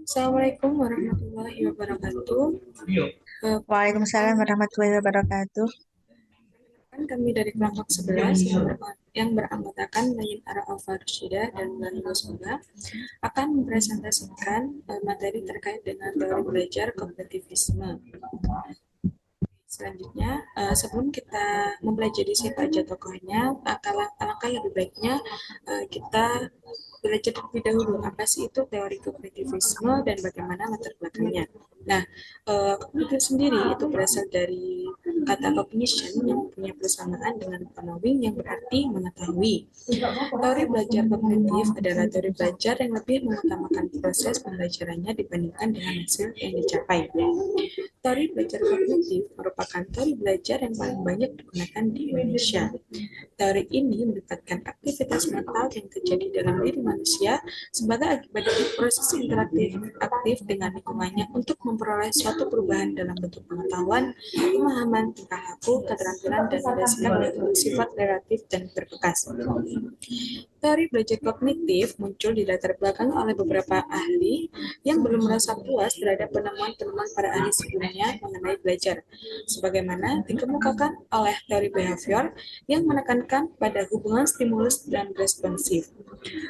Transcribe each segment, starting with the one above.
Assalamualaikum warahmatullahi wabarakatuh. Waalaikumsalam warahmatullahi wabarakatuh. Kan kami dari kelompok 11 yang beranggotakan Nayin Ara Alfa Rushida dan Bulan Rosmula akan mempresentasikan materi terkait dengan teori belajar kognitivisme. Selanjutnya, sebelum kita mempelajari siapa aja tokohnya, alangkah lebih baiknya kita belajar terlebih dahulu apa sih itu teori kognitivisme dan bagaimana latar belakangnya. Nah, kognitif sendiri itu berasal dari kata cognition yang punya persamaan dengan knowing yang berarti mengetahui. Teori belajar kognitif adalah teori belajar yang lebih mengutamakan proses pembelajarannya dibandingkan dengan hasil yang dicapai. Teori belajar kognitif merupakan teori belajar yang paling banyak digunakan di Indonesia. Teori ini melibatkan aktivitas mental yang terjadi dalam diri manusia sebagai akibat dari proses interaktif aktif dengan lingkungannya untuk memperoleh suatu perubahan dalam bentuk pengetahuan, pemahaman, tingkah laku, keterampilan, dan nilai sikap yang bersifat relatif dan berbekas. Teori belajar kognitif muncul di latar belakang oleh beberapa ahli yang belum merasa puas terhadap penemuan-penemuan para ahli sebelumnya mengenai belajar, sebagaimana dikemukakan oleh teori behavior yang menekankan pada hubungan stimulus dan responsif.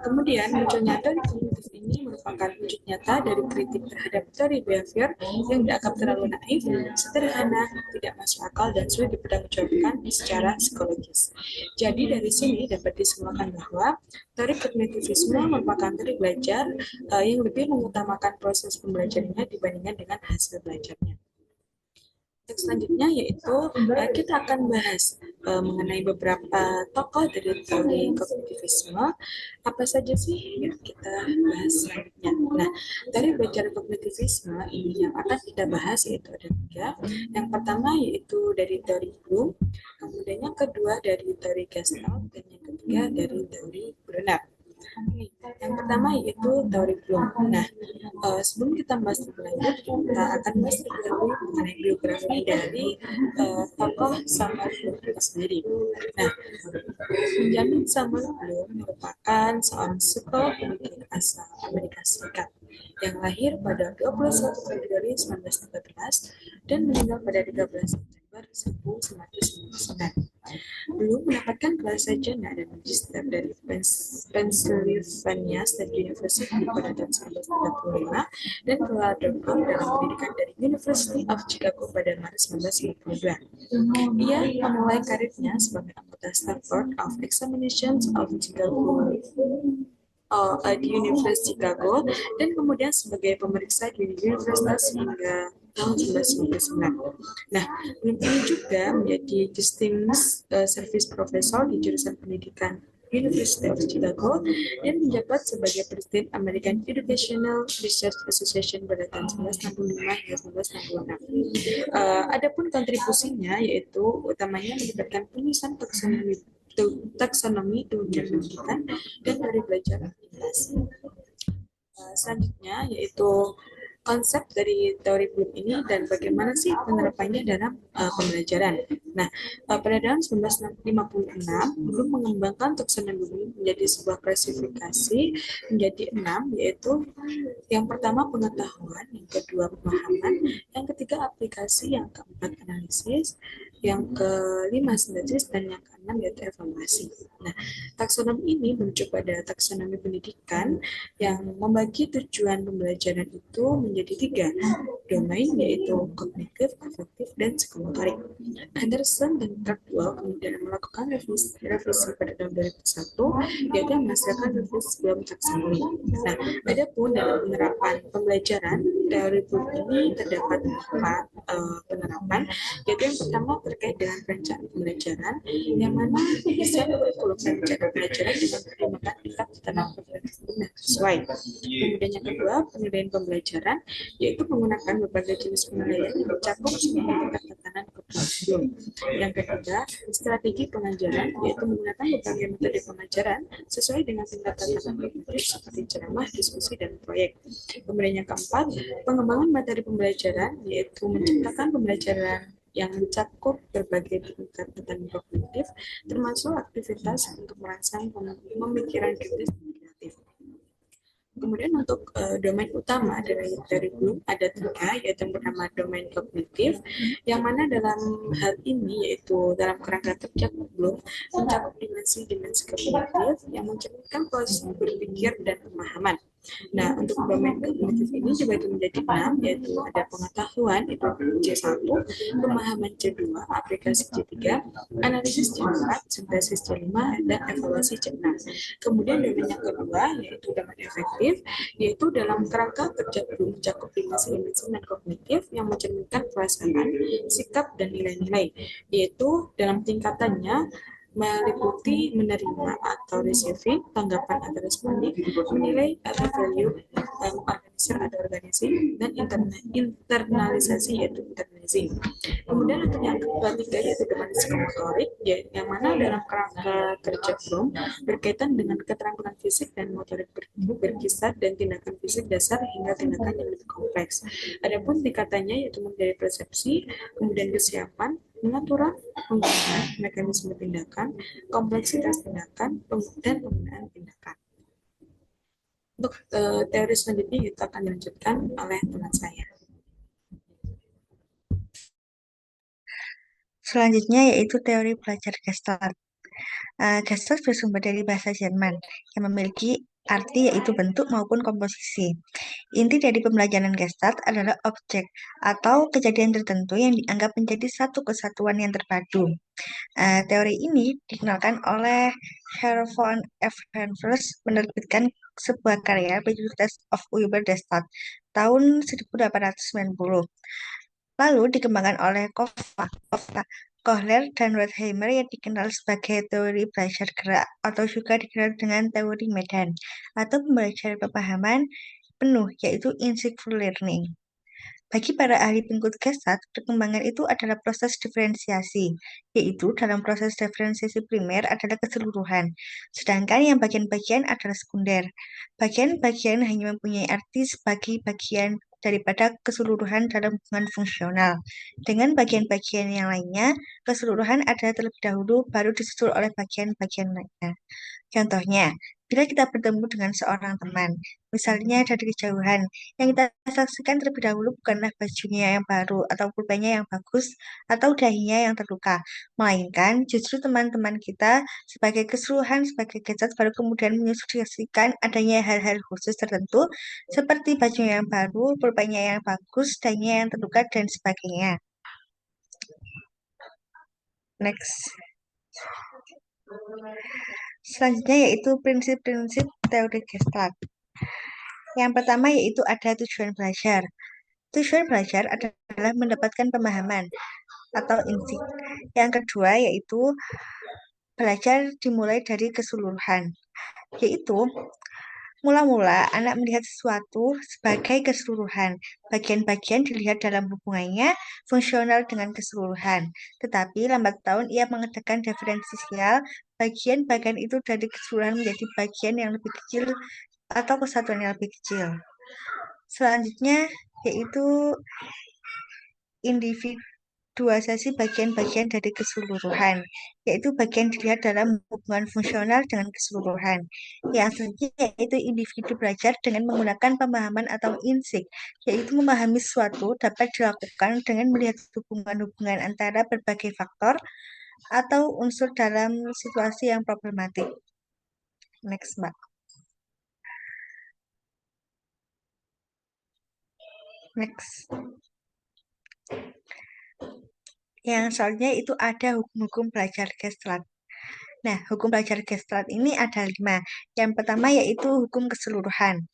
Kemudian munculnya teori kognitif ini merupakan wujud nyata dari kritik terhadap teori behavior yang dianggap terlalu naif, sederhana, tidak masuk akal, dan sulit dipertanggungjawabkan secara psikologis. Jadi dari sini dapat disimpulkan bahwa teori kognitivisme merupakan teori belajar yang lebih mengutamakan proses pembelajarannya dibandingkan dengan hasil belajarnya. Teks selanjutnya yaitu kita akan bahas mengenai beberapa tokoh dari teori kognitivisme. Apa saja sih yang kita bahas selanjutnya? Nah, teori belajar kognitivisme ini yang akan kita bahas yaitu ada tiga. Yang pertama yaitu dari teori Bloom, kemudian yang kedua dari teori Gestalt, dan yang ketiga dari teori Brunner. Yang pertama yaitu teori Bloom. Nah, sebelum kita bahas lebih lanjut, kita akan bahas terlebih dahulu mengenai biografi dari tokoh Samuel Bloom itu sendiri. Nah, Benjamin Samuel Bloom merupakan seorang psikolog pemikir asal Amerika Serikat yang lahir pada 21 Februari 1913 dan meninggal pada 13 September 1999. Belum mendapatkan gelar sarjana dan magister dari Pennsylvania State University pada tahun 1935 dan gelar doktor dalam pendidikan dari University of Chicago pada Maret 1952. Ia memulai karirnya sebagai anggota Stanford of Examinations of Chicago di Universitas Chicago dan kemudian sebagai pemeriksa di universitas hingga tahun 1999. Nah, ini juga menjadi Distinguished Service Professor di jurusan pendidikan University of Chicago dan menjabat sebagai Presiden American Educational Research Association pada tahun 1965 hingga 1966. Adapun kontribusinya yaitu utamanya melibatkan penulisan taksonomi tujuan pendidikan dan dari belajar aktivitas. Selanjutnya yaitu konsep dari teori Bloom ini dan bagaimana sih penerapannya dalam pembelajaran. Nah, pada tahun 1956, Bloom mengembangkan taksonomi menjadi sebuah klasifikasi menjadi 6, yaitu yang pertama pengetahuan, yang kedua pemahaman, yang ketiga aplikasi, yang keempat analisis, yang kelima sintesis, dan yang keenam yaitu evaluasi. Nah, taksonomi ini merujuk pada taksonomi pendidikan yang membagi tujuan pembelajaran itu menjadi tiga domain, yaitu kognitif, afektif, dan psikomotorik. Anderson dan Caldwell kemudian melakukan revisi pada tahun 2001, yaitu menghasilkan revisi sebelum taksonomi. Nah, adapun dalam penerapan pembelajaran teori Bloom ini terdapat empat penerapan, yaitu yang pertama terkait dengan perencanaan pembelajaran, yang mana desain kurikulum dan rencana pelajaran dengan pertimbangan tingkat keterangan kognitif dan sesuai. Kemudian yang kedua, penilaian pembelajaran, yaitu menggunakan berbagai jenis penilaian yang mencakup semua tingkat tekanan kognitif. Yang ketiga, strategi pengajaran, yaitu menggunakan berbagai metode pengajaran sesuai dengan tingkat tekanan kognitif seperti ceramah, diskusi, dan proyek. Kemudian yang keempat, pengembangan materi pembelajaran, yaitu menciptakan pembelajaran yang mencakup berbagai tingkat tekanan kognitif, termasuk aktivitas untuk merangsang pemikiran kritis dan kreatif. Kemudian untuk domain utama dari Bloom ada tiga, yaitu yang pertama domain kognitif, yang mana dalam hal ini yaitu dalam kerangka kerja Bloom mencakup dimensi-dimensi kognitif yang mencerminkan proses berpikir dan pemahaman. Nah, untuk domain kognitif ini juga itu menjadi 6, yaitu ada pengetahuan, itu C1, pemahaman C2, aplikasi C3, analisis C4, sintesis C5, dan evaluasi C6. Kemudian domain yang kedua, yaitu domain efektif, yaitu dalam kerangka kerja mencakup dimensi-dimensi non kognitif yang mencerminkan perasaan, sikap, dan nilai-nilai, yaitu dalam tingkatannya meliputi menerima atau receiving, tanggapan atau responding, menilai atau value, organisir atau organisasi, dan internalisasi yaitu internalizing. Kemudian untuk yang ketiga yaitu domain psikomotorik, yang mana dalam kerangka kerja Bloom berkaitan dengan keterampilan fisik dan motorik berkisar dan tindakan fisik dasar hingga tindakan yang lebih kompleks. Adapun tingkatannya yaitu menjadi persepsi, kemudian kesiapan, pengaturan, penggunaan, mekanisme tindakan, kompleksitas tindakan, dan penggunaan tindakan. Untuk teori selanjutnya itu akan dilanjutkan oleh teman saya. Selanjutnya yaitu teori belajar Gestalt. Gestalt bersumber dari bahasa Jerman yang memiliki arti yaitu bentuk maupun komposisi. Inti dari pembelajaran Gestalt adalah objek atau kejadian tertentu yang dianggap menjadi satu kesatuan yang terpadu. Teori ini dikenalkan oleh Herr von Evenfels menerbitkan sebuah karya berjudul Test of Uber Gestalt tahun 1890. Lalu dikembangkan oleh Kohler dan Wertheimer yang dikenal sebagai teori belajar gerak atau juga dikenal dengan teori medan atau pembelajaran pemahaman penuh yaitu insightful learning. Bagi para ahli pengikut Gestalt, perkembangan itu adalah proses diferensiasi, yaitu dalam proses diferensiasi primer adalah keseluruhan, sedangkan yang bagian-bagian adalah sekunder. Bagian-bagian hanya mempunyai arti sebagai bagian daripada keseluruhan dalam hubungan fungsional. Dengan bagian-bagian yang lainnya, keseluruhan adalah terlebih dahulu, baru disusul oleh bagian-bagian lainnya. Contohnya, bila kita bertemu dengan seorang teman, misalnya dari kejauhan, yang kita saksikan terlebih dahulu bukanlah bajunya yang baru, atau pulpennya yang bagus, atau dahinya yang terluka, melainkan justru teman-teman kita sebagai keseluruhan, sebagai gestat, baru kemudian menyukseskan adanya hal-hal khusus tertentu, seperti bajunya yang baru, pulpennya yang bagus, dahinya yang terluka, dan sebagainya. Next. Selanjutnya yaitu prinsip-prinsip teori Gestalt. Yang pertama yaitu ada tujuan belajar. Tujuan belajar adalah mendapatkan pemahaman atau insight. Yang kedua yaitu belajar dimulai dari keseluruhan, yaitu mula-mula anak melihat sesuatu sebagai keseluruhan. Bagian-bagian dilihat dalam hubungannya fungsional dengan keseluruhan. Tetapi lambat tahun ia mengadakan diferensial bagian-bagian itu dari keseluruhan menjadi bagian yang lebih kecil atau kesatuan yang lebih kecil. Selanjutnya yaitu individualisasi bagian-bagian dari keseluruhan, yaitu bagian dilihat dalam hubungan fungsional dengan keseluruhan. Yang selanjutnya yaitu individu belajar dengan menggunakan pemahaman atau insight, yaitu memahami sesuatu dapat dilakukan dengan melihat hubungan-hubungan antara berbagai faktor atau unsur dalam situasi yang problematik. Next, Mbak. Next. Yang selanjutnya itu ada hukum-hukum belajar Gestalt. Nah, hukum belajar Gestalt ini ada 5. Yang pertama yaitu hukum keseluruhan.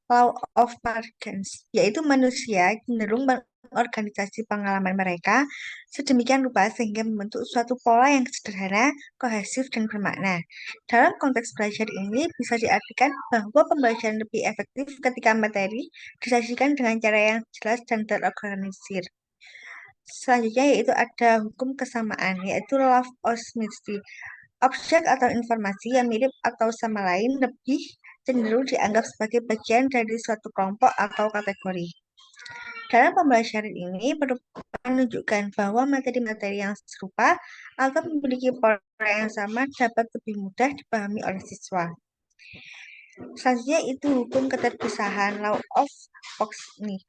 Law of Parkins, yaitu manusia cenderung mengorganisasi pengalaman mereka sedemikian rupa sehingga membentuk suatu pola yang sederhana, kohesif, dan bermakna. Dalam konteks belajar ini bisa diartikan bahwa pembelajaran lebih efektif ketika materi disajikan dengan cara yang jelas dan terorganisir. Selanjutnya yaitu ada hukum kesamaan, yaitu law of osmosis. Objek atau informasi yang mirip atau sama lain lebih cenderung dianggap sebagai bagian dari suatu kelompok atau kategori. Dalam pembelajaran ini menunjukkan bahwa materi-materi yang serupa atau memiliki pola yang sama dapat lebih mudah dipahami oleh siswa. Selanjutnya itu hukum keterpisahan, law of nih.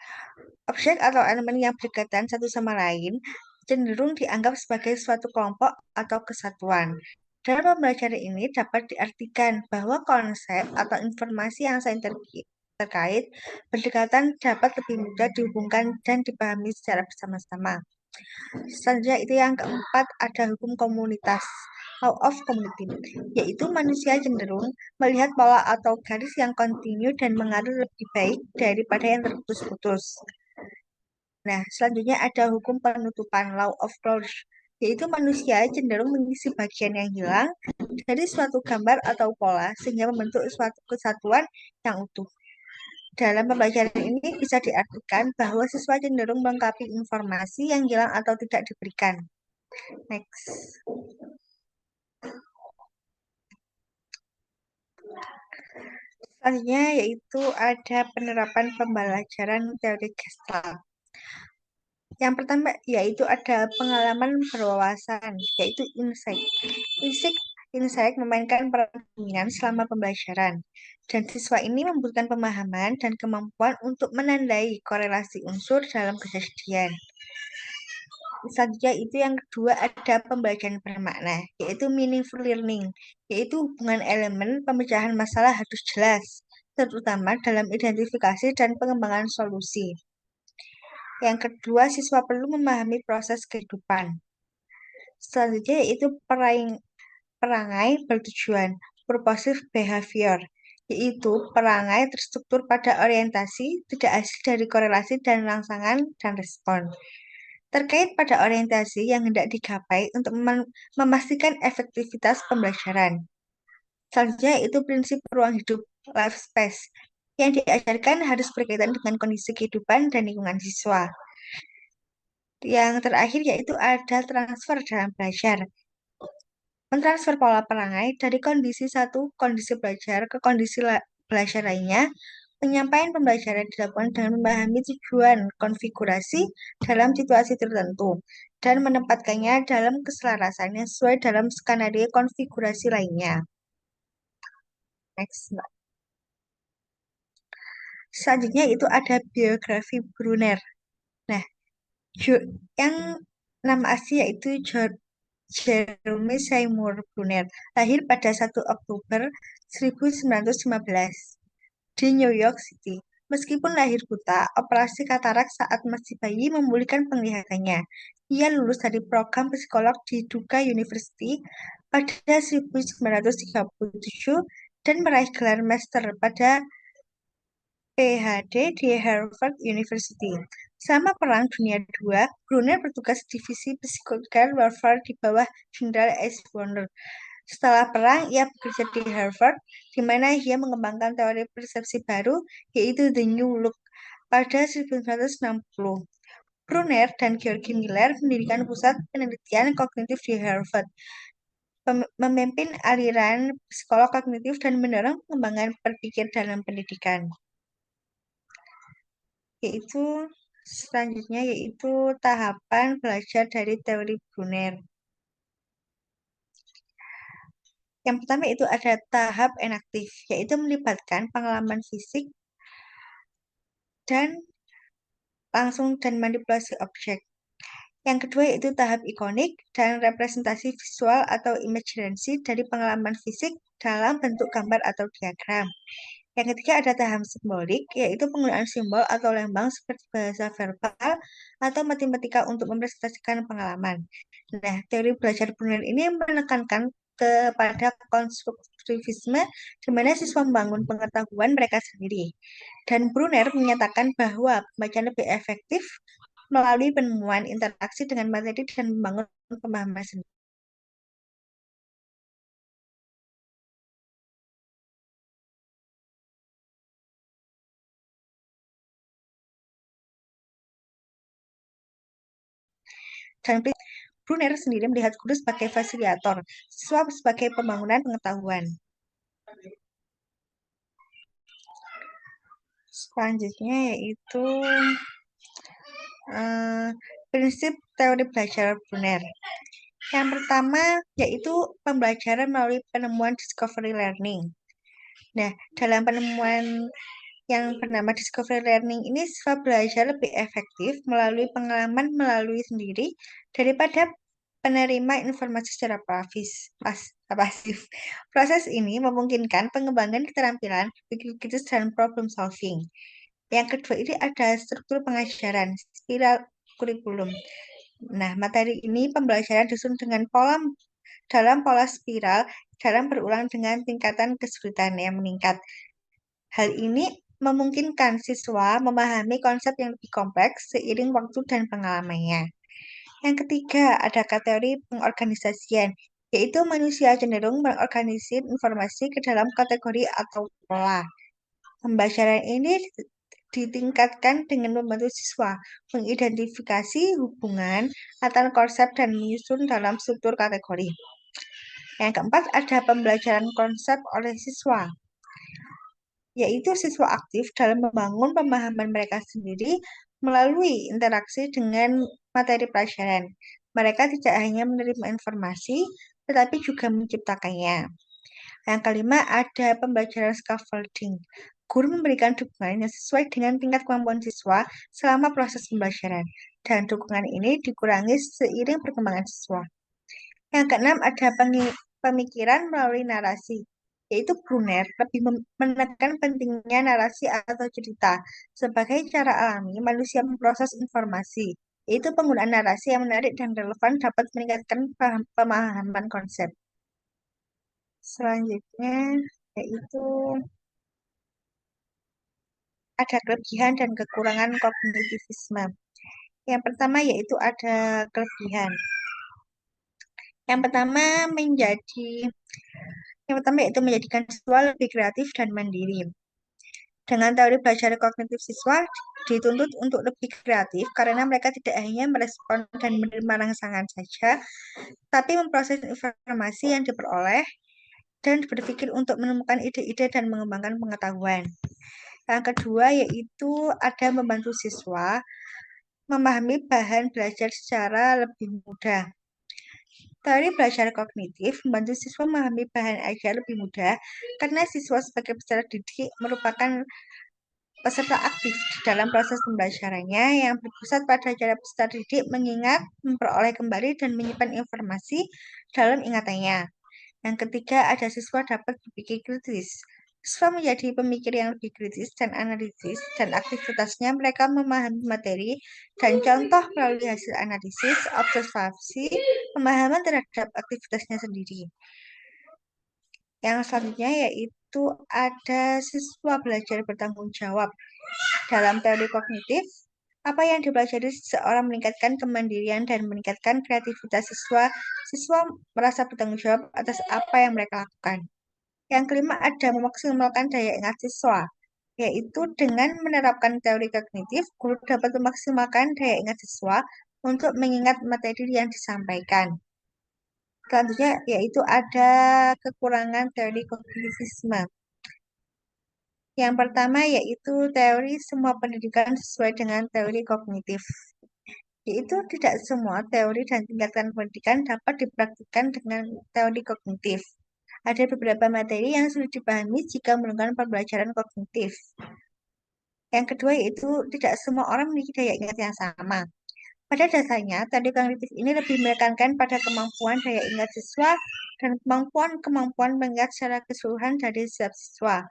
Objek atau elemen yang berdekatan satu sama lain cenderung dianggap sebagai suatu kelompok atau kesatuan. Dalam pembelajaran ini dapat diartikan bahwa konsep atau informasi yang saling terkait berdekatan dapat lebih mudah dihubungkan dan dipahami secara bersama-sama. Selanjutnya itu yang keempat ada hukum komunitas, law of community, yaitu manusia cenderung melihat pola atau garis yang kontinu dan mengalir lebih baik daripada yang terputus-putus. Nah, selanjutnya ada hukum penutupan, law of closure, yaitu manusia cenderung mengisi bagian yang hilang dari suatu gambar atau pola sehingga membentuk suatu kesatuan yang utuh. Dalam pembelajaran ini bisa diartikan bahwa siswa cenderung melengkapi informasi yang hilang atau tidak diberikan. Next. Selanjutnya yaitu ada penerapan pembelajaran teori Gestalt. Yang pertama yaitu ada pengalaman berwawasan, yaitu insight. Insight memainkan peran dominan selama pembelajaran. Dan siswa ini membutuhkan pemahaman dan kemampuan untuk menandai korelasi unsur dalam kejadian. Selanjutnya itu yang kedua ada pembelajaran bermakna, yaitu meaningful learning, yaitu hubungan elemen pemecahan masalah harus jelas, terutama dalam identifikasi dan pengembangan solusi. Yang kedua, siswa perlu memahami proses kehidupan. Selanjutnya yaitu perangai bertujuan, purposive behavior, yaitu perangai terstruktur pada orientasi, tidak hasil dari korelasi dan rangsangan dan respon. Terkait pada orientasi yang hendak digapai untuk memastikan efektivitas pembelajaran. Selanjutnya itu prinsip ruang hidup, life space, yang diajarkan harus berkaitan dengan kondisi kehidupan dan lingkungan siswa. Yang terakhir yaitu ada transfer dalam belajar. Mentransfer pola perangai dari kondisi satu kondisi belajar ke kondisi belajar lainnya. Penyampaian pembelajaran dilakukan dengan memahami tujuan konfigurasi dalam situasi tertentu dan menempatkannya dalam keselarasan yang sesuai dalam skenario konfigurasi lainnya. Next, Mbak. Selanjutnya itu ada biografi Brunner. Nah, yang nama asli yaitu Jerome Seymour Brunner, lahir pada 1 Oktober 1915 di New York City. Meskipun lahir buta, operasi katarak saat masih bayi memulihkan penglihatannya. Ia lulus dari program psikolog di Duke University pada 1937 dan meraih gelar master pada PhD di Harvard University. Selama Perang Dunia II, Brunner bertugas di Divisi Psychological Warfare di bawah Jenderal Eisenhower. Setelah perang, ia bekerja di Harvard, di mana ia mengembangkan teori persepsi baru, yaitu The New Look, pada 1960. Brunner dan George Miller mendirikan pusat penelitian kognitif di Harvard, memimpin aliran psikolog kognitif dan mendorong pengembangan berpikir dalam pendidikan. Yaitu selanjutnya yaitu tahapan belajar dari teori Brunner. Yang pertama itu ada tahap enaktif, yaitu melibatkan pengalaman fisik dan langsung dan manipulasi objek. Yang kedua yaitu tahap ikonik dan representasi visual atau imaginasi dari pengalaman fisik dalam bentuk gambar atau diagram. Yang ketiga ada tahap simbolik, yaitu penggunaan simbol atau lambang seperti bahasa verbal atau matematika untuk mempresentasikan pengalaman. Nah, teori belajar Brunner ini menekankan kepada konstruktivisme, di mana siswa membangun pengetahuan mereka sendiri. Dan Brunner menyatakan bahwa pembacaan lebih efektif melalui penemuan interaksi dengan materi dan membangun pemahaman sendiri. Dan Brunner sendiri melihat guru sebagai fasilitator, siswa sebagai pembangunan pengetahuan. Selanjutnya yaitu prinsip teori belajar Brunner. Yang pertama yaitu pembelajaran melalui penemuan discovery learning. Nah, dalam penemuan yang bernama discovery learning ini, siswa belajar lebih efektif melalui pengalaman melalui sendiri daripada penerima informasi secara pasif. Proses ini memungkinkan pengembangan keterampilan berpikir kritis dan problem solving. Yang kedua ini ada struktur pengajaran, spiral kurikulum. Nah, materi ini pembelajaran disusun dengan dalam pola spiral dalam berulang dengan tingkatan kesulitan yang meningkat. Hal ini memungkinkan siswa memahami konsep yang lebih kompleks seiring waktu dan pengalamannya. Yang ketiga, ada teori pengorganisasian, yaitu manusia cenderung mengorganisir informasi ke dalam kategori atau pola. Pembelajaran ini ditingkatkan dengan membantu siswa mengidentifikasi hubungan antar konsep dan menyusun dalam struktur kategori. Yang keempat, ada pembelajaran konsep oleh siswa, yaitu siswa aktif dalam membangun pemahaman mereka sendiri melalui interaksi dengan materi pelajaran. Mereka tidak hanya menerima informasi, tetapi juga menciptakannya. Yang kelima, ada pembelajaran scaffolding. Guru memberikan dukungan yang sesuai dengan tingkat kemampuan siswa selama proses pembelajaran, dan dukungan ini dikurangi seiring perkembangan siswa. Yang keenam, ada pemikiran melalui narasi, yaitu Brunner lebih menekan pentingnya narasi atau cerita sebagai cara alami manusia memproses informasi, yaitu penggunaan narasi yang menarik dan relevan dapat meningkatkan pemahaman konsep. Selanjutnya, yaitu ada kelebihan dan kekurangan kognitivisme. Yang pertama yaitu ada kelebihan. Yang pertama menjadi Yang pertama yaitu menjadikan siswa lebih kreatif dan mandiri. Dengan teori belajar kognitif, siswa dituntut untuk lebih kreatif karena mereka tidak hanya merespon dan menerima rangsangan saja, tapi memproses informasi yang diperoleh dan berpikir untuk menemukan ide-ide dan mengembangkan pengetahuan. Yang kedua yaitu ada membantu siswa memahami bahan belajar secara lebih mudah. Teori belajar kognitif membantu siswa memahami bahan ajar lebih mudah karena siswa sebagai peserta didik merupakan peserta aktif di dalam proses pembelajarannya yang berpusat pada cara peserta didik mengingat, memperoleh kembali, dan menyimpan informasi dalam ingatannya. Yang ketiga, ada siswa dapat berpikir kritis. Siswa menjadi pemikir yang lebih kritis dan analisis, dan aktivitasnya mereka memahami materi dan contoh melalui hasil analisis, observasi, pemahaman terhadap aktivitasnya sendiri. Yang selanjutnya yaitu ada siswa belajar bertanggung jawab. Dalam teori kognitif, apa yang dipelajari seseorang meningkatkan kemandirian dan meningkatkan kreativitas siswa. Siswa merasa bertanggung jawab atas apa yang mereka lakukan. Yang kelima ada memaksimalkan daya ingat siswa, yaitu dengan menerapkan teori kognitif, guru dapat memaksimalkan daya ingat siswa untuk mengingat materi yang disampaikan. Selanjutnya yaitu ada kekurangan teori kognitivisme. Yang pertama yaitu teori semua pendidikan sesuai dengan teori kognitif. Yaitu tidak semua teori dan tingkatan pendidikan dapat dipraktikkan dengan teori kognitif. Ada beberapa materi yang sulit dipahami jika menggunakan pembelajaran kognitif. Yang kedua yaitu tidak semua orang memiliki daya ingat yang sama. Pada dasarnya, teori kognitif ini lebih menekankan pada kemampuan daya ingat siswa dan kemampuan mengingat secara keseluruhan dari setiap siswa.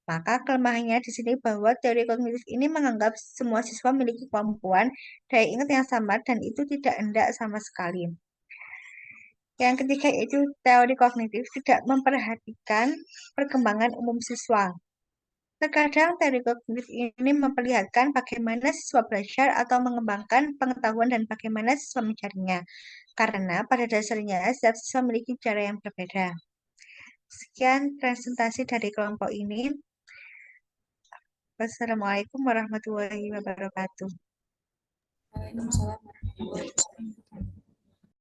Maka kelemahannya di sini bahwa teori kognitif ini menganggap semua siswa memiliki kemampuan daya ingat yang sama dan itu tidak hendak sama sekali. Yang ketiga yaitu teori kognitif tidak memperhatikan perkembangan umum siswa. Terkadang teori kognitif ini memperlihatkan bagaimana siswa belajar atau mengembangkan pengetahuan dan bagaimana siswa mencarinya. Karena pada dasarnya setiap siswa memiliki cara yang berbeda. Sekian presentasi dari kelompok ini. Wassalamualaikum warahmatullahi wabarakatuh. Waalaikumsalam warahmatullahi wabarakatuh.